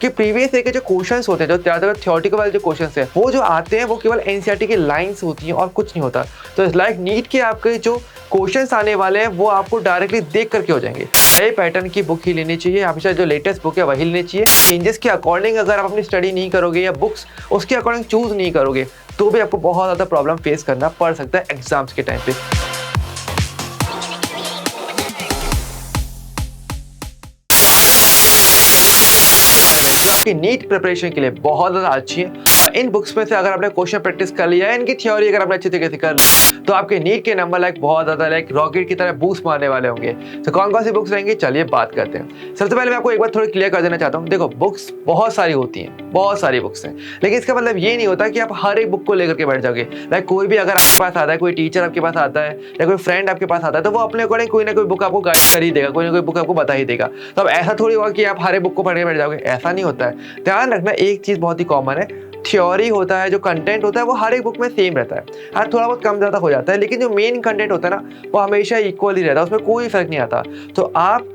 कि previous year के जो क्वेश्चंस होते हैं, जो ज़्यादातर थ्योरेटिकल वाले जो क्वेश्चंस हैं, वो जो आते हैं वो केवल एनसीईआरटी की लाइंस होती हैं और कुछ नहीं होता। तो इस लाइक नीट के आपके जो क्वेश्चंस आने वाले हैं वो आपको डायरेक्टली देख करके हो जाएंगे। नए पैटर्न की बुक ही लेनी चाहिए, हमेशा जो लेटेस्ट बुक है वही लेनी चाहिए। चेंजेस के अकॉर्डिंग अगर आप अपनी स्टडी नहीं करोगे या बुक्स उसके अकॉर्डिंग चूज नहीं करोगे तो भी आपको बहुत ज़्यादा प्रॉब्लम फेस करना पड़ सकता है एग्जाम्स के टाइम पे। आपकी नीट प्रिपरेशन के लिए बहुत ज़्यादा अच्छी है। इन बुक्स में से अगर आपने क्वेश्चन प्रैक्टिस कर लिया है, इनकी थ्योरी अगर आपने अच्छी तरीके से कर ली तो आपके नीट के नंबर बहुत ज़्यादा रॉकेट की तरह बूस्ट मारने वाले होंगे। तो कौन कौन सी बुक्स रहेंगी, चलिए बात करते हैं। सबसे पहले मैं आपको एक बार थोड़ी क्लियर कर देना चाहता हूँ। देखो, बुक्स बहुत सारी होती हैं, बहुत सारी बुक्स हैं, लेकिन इसका मतलब ये नहीं होता कि आप हर एक बुक को लेकर के बैठ जाओगे। कोई भी अगर आपके पास आता है, कोई टीचर आपके पास आता है या कोई फ्रेंड आपके पास आता है, तो वो अपने अकॉर्डिंग कोई ना कोई बुक आपको गाइड कर ही देगा, कोई ना कोई बुक आपको बता ही देगा। तो अब ऐसा थोड़ी होगा कि आप हर एक बुक को पढ़ने बैठ जाओगे, ऐसा नहीं होता है। ध्यान रखना, एक चीज़ बहुत ही कॉमन है, थ्योरी होता है, जो कंटेंट होता है वो हर एक बुक में सेम रहता है। हाँ, थोड़ा बहुत कम ज़्यादा हो जाता है, लेकिन जो मेन कंटेंट होता है ना वो हमेशा इक्वल ही रहता है, उसमें कोई फर्क नहीं आता। तो आप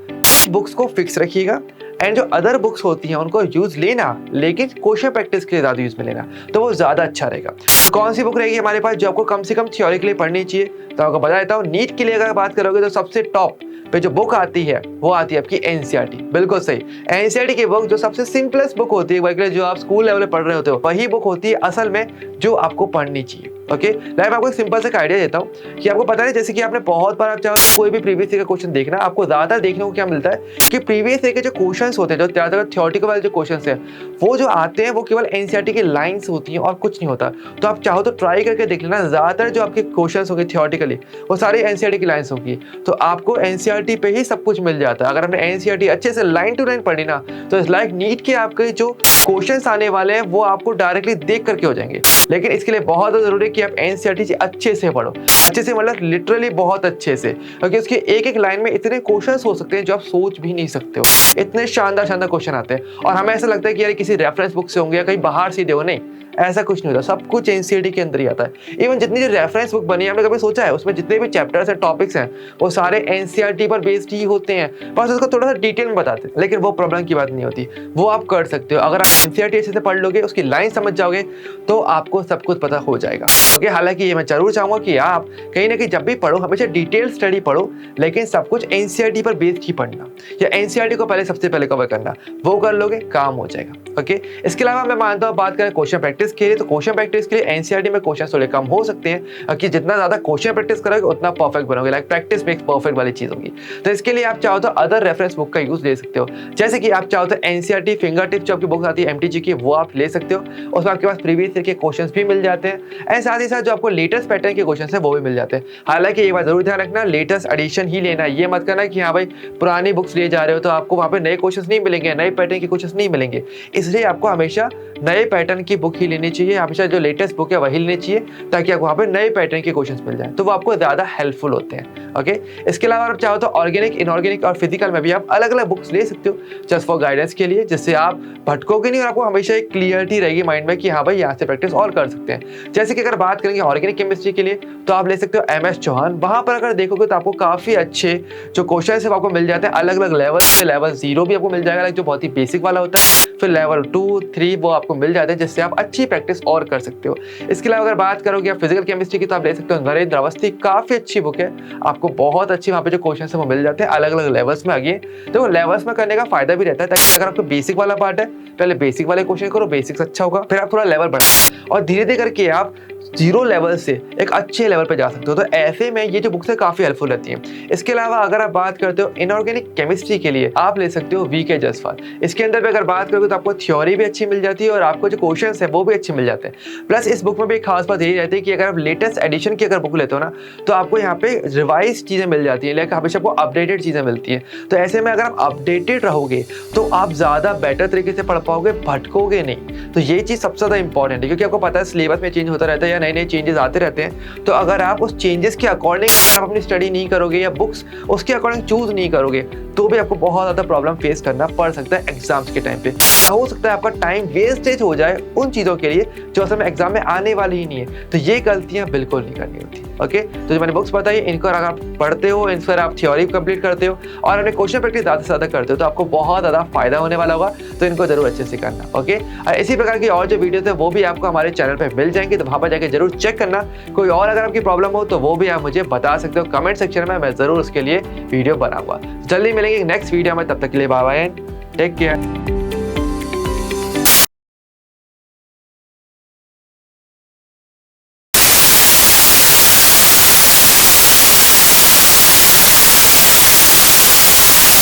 बुक्स को फिक्स रखिएगा एंड जो अदर बुक्स होती हैं उनको यूज़ लेना, लेकिन क्वेश्चन प्रैक्टिस के लिए ज़्यादा यूज़ में लेना, तो वो ज़्यादा अच्छा रहेगा। तो कौन सी बुक रहेगी हमारे पास जो आपको कम से कम थ्योरी के लिए पढ़नी चाहिए? तो आपको बता देता हूँ, नीट के लिए अगर बात करोगे तो सबसे टॉप पे जो बुक आती है वो आती है आपकी एनसीईआरटी। बिल्कुल सही, एनसीईआरटी की बुक जो सबसे सिंपलेस्ट बुक होती है, जो आप स्कूल लेवल पे पढ़ रहे होते हो, वही बुक होती है असल में जो आपको पढ़नी चाहिए। ओके, मैं आपको एक सिंपल से आइडिया देता हूँ कि आपको पता है, जैसे कि आपने बहुत बार आप चाहो कोई भी प्रीवियस ईयर का क्वेश्चन देखना, आपको ज़्यादा देखने को क्या मिलता है कि प्रीवियस ईयर के जो क्वेश्चंस होते हैं, जो ज़्यादातर थ्योरेटिकल वाले जो क्वेश्चंस हैं, वो जो आते हैं वो केवल एनसीईआरटी की लाइंस होती हैं और कुछ नहीं होता। तो आप चाहो तो ट्राई करके देख लेना, ज़्यादातर जो आपके क्वेश्चंस होंगे थ्योरेटिकली वो सारे एनसीईआरटी की लाइंस होगी, तो आपको एनसीईआरटी पे ही सब कुछ मिल जाता है। अगर आपने एनसीईआरटी अच्छे से लाइन टू लाइन पढ़ी ना, तो इस लाइक नीट के आपके जो क्वेश्चंस आने वाले हैं वो आपको डायरेक्टली देख करके हो जाएंगे। लेकिन इसके लिए बहुत ज़्यादा जरूरी है कि आप एनसीईआरटी अच्छे से पढ़ो, अच्छे से मतलब लिटरली बहुत अच्छे से, क्योंकि उसके एक एक लाइन में इतने क्वेश्चंस हो सकते हैं जो आप सोच भी नहीं सकते हो। इतने शानदार शानदार क्वेश्चन आते हैं और हमें ऐसा लगता है कि यार किसी रेफरेंस बुक से होंगे या कहीं बाहर से दे हो, नहीं, ऐसा कुछ नहीं होता। सब कुछ एनसीईआरटी के अंदर ही आता है। इवन जितनी जो रेफरेंस बुक बनी है, आपने कभी सोचा है उसमें जितने भी चैप्टर्स हैं, टॉपिक्स हैं, वो सारे एनसीईआरटी पर बेस्ड ही होते हैं, बस उसको थोड़ा सा डिटेल में बताते हैं। लेकिन वो प्रॉब्लम की बात नहीं होती, वो आप कर सकते हो। अगर आप एनसीईआरटी अच्छे से पढ़ लोगे, उसकी लाइन समझ जाओगे, तो आपको सब कुछ पता हो जाएगा। ओके, हालांकि ये मैं जरूर चाहूँगा कि आप कहीं ना कहीं जब भी पढ़ो हमेशा डिटेल स्टडी पढ़ो, लेकिन सब कुछ एनसीईआरटी पर बेस्ड ही पढ़ना, या एनसीईआरटी को पहले सबसे पहले कवर करना, वो कर लोगे काम हो जाएगा। ओके, इसके अलावा मैं मानता हूँ बात करें क्वेश्चन प्रैक्टिस के लिए, तो क्वेश्चन प्रैक्टिस के लिए एनसीईआरटी में क्वेश्चन थोड़े कम हो सकते हैं कि जितना ज्यादा क्वेश्चन प्रैक्टिस करोगे उतना परफेक्ट बनोगे। लाइक प्रैक्टिस मेक्स परफेक्ट वाली चीज होगी। तो इसके लिए आप चाहो तो अदर रेफरेंस बुक का यूज ले सकते हो, जैसे कि आप चाहो तो एनसीईआरटी फिंगर टिप्स जो आपकी बुक आती है एमटीजी की, वो आप ले सकते हो। उसमें आपके पास प्रीवियस ईयर के क्वेश्चंस भी मिल जाते हैं एंड साथ ही साथ जो आपको लेटेस्ट पैटर्न के क्वेश्चंस है वो भी मिल जाते हैं। हालांकि एक बात जरूर ध्यान रखना, लेटेस्ट एडिशन ही लेना, ये मत करना कि हाँ भाई पुरानी बुक्स ले जा रहे हो तो आपको वहाँ पे नए क्वेश्चंस नहीं मिलेंगे, नए पैटर्न के क्वेश्चंस नहीं मिलेंगे। इसलिए आपको हमेशा नए पैटर्न की बुक ही लेनी चाहिए, हमेशा जो लेटेस्ट बुक है वही लेनी चाहिए, ताकि आपको वहाँ पे नए पैटर्न के क्वेश्चंस मिल जाए, तो वो आपको ज़्यादा हेल्पफुल होते हैं। ओके, इसके अलावा आप चाहो तो ऑर्गेनिक, इनऑर्गेनिक और फिजिकल में भी आप अलग अलग बुक्स ले सकते हो जस्ट फॉर गाइडेंस के लिए, जिससे आप भटकोगे नहीं और आपको हमेशा एक क्लियरिटी रहेगी माइंड में कि हाँ भाई यहाँ से प्रैक्टिस और कर सकते हैं। जैसे कि अगर बात करेंगे ऑर्गेनिक केमिस्ट्री के लिए, तो आप ले सकते हो MS चौहान। वहाँ पर अगर देखोगे तो आपको काफ़ी अच्छे जो क्वेश्चन है आपको मिल जाते हैं अलग अलग लेवल पे। लेवल 0 भी आपको मिल जाएगा, जो बहुत ही बेसिक वाला होता है, फिर लेवल 2, 3 वो आपको मिल जाते हैं, जिससे आप अच्छी प्रैक्टिस और कर सकते हो। इसके अलावा अगर बात करोगे आप फिजिकल केमिस्ट्री की, तो आप ले सकते हो नरेंद्र अवस्थी, काफ़ी अच्छी बुक है, आपको बहुत अच्छी वहाँ पे जो क्वेश्चन है वो मिल जाते हैं अलग अलग लेवल्स में। आगे तो लेवल्स में करने का फायदा भी रहता है, ताकि अगर आपको बेसिक वाला पार्ट है, पहले बेसिक वाले क्वेश्चन करो, बेसिक्स अच्छा होगा, फिर आप थोड़ा लेवल बढ़ाओ और धीरे धीरे करके आप 0 लेवल से एक अच्छे लेवल पे जा सकते हो। तो ऐसे में ये जो बुक्स है काफ़ी हेल्पफुल रहती हैं। इसके अलावा अगर आप बात करते हो इनऑर्गेनिक केमिस्ट्री के लिए, आप ले सकते हो VK जसवाल। इसके अंदर भी अगर बात करोगे तो आपको थ्योरी भी अच्छी मिल जाती है और आपको जो क्वेश्चंस है वो भी अच्छे मिल जाते हैं। प्लस इस बुक में भी एक खास बात यही रहती है कि अगर आप लेटेस्ट एडिशन की अगर बुक लेते हो ना, तो आपको यहाँ पे रिवाइज चीज़ें मिल जाती है, लाइक हमेशा आपको अपडेटेड चीज़ें मिलती हैं। तो ऐसे में अगर आप अपडेटेड रहोगे तो आप ज़्यादा बेटर तरीके से पढ़ पाओगे, भटकोगे नहीं। तो ये चीज़ सबसे ज़्यादा इंपॉर्टेंट है, क्योंकि आपको पता है सिलेबस में चेंज होता रहता है या नए नए चेंजेस आते रहते हैं। तो अगर आप उस चेंजेस के अकॉर्डिंग आप अपनी स्टडी नहीं करोगे या बुक्स उसके अकॉर्डिंग चूज नहीं करोगे, तो भी आपको बहुत ज़्यादा प्रॉब्लम फेस करना पड़ सकता है एग्जाम्स के टाइम पे। हो सकता है आपका टाइम वेस्टेज हो जाए उन चीज़ों के लिए जो असल में एग्जाम में आने वाली ही नहीं है। तो ये गलतियाँ बिल्कुल नहीं करनी होती। ओके, तो जो मैंने बुक्स बताई इनको अगर आप पढ़ते हो, इन पर आप थ्योरी कंप्लीट करते हो और अपने क्वेश्चन प्रैक्टिस ज़्यादा से ज़्यादा करते हो तो आपको बहुत ज़्यादा फायदा होने वाला होगा। तो इनको जरूर अच्छे से करना। ओके, और इसी प्रकार की और जो वीडियोस है वो भी आपको हमारे चैनल पे मिल जाएंगे, तो वहाँ पर जाके जरूर चेक करना। कोई और अगर आपकी प्रॉब्लम हो तो वो भी आप मुझे बता सकते हो कमेंट सेक्शन में, मैं जरूर उसके लिए वीडियो बनाऊंगा। जल्दी मिलेंगे नेक्स्ट वीडियो में, तब तक के लिए bye bye and take care.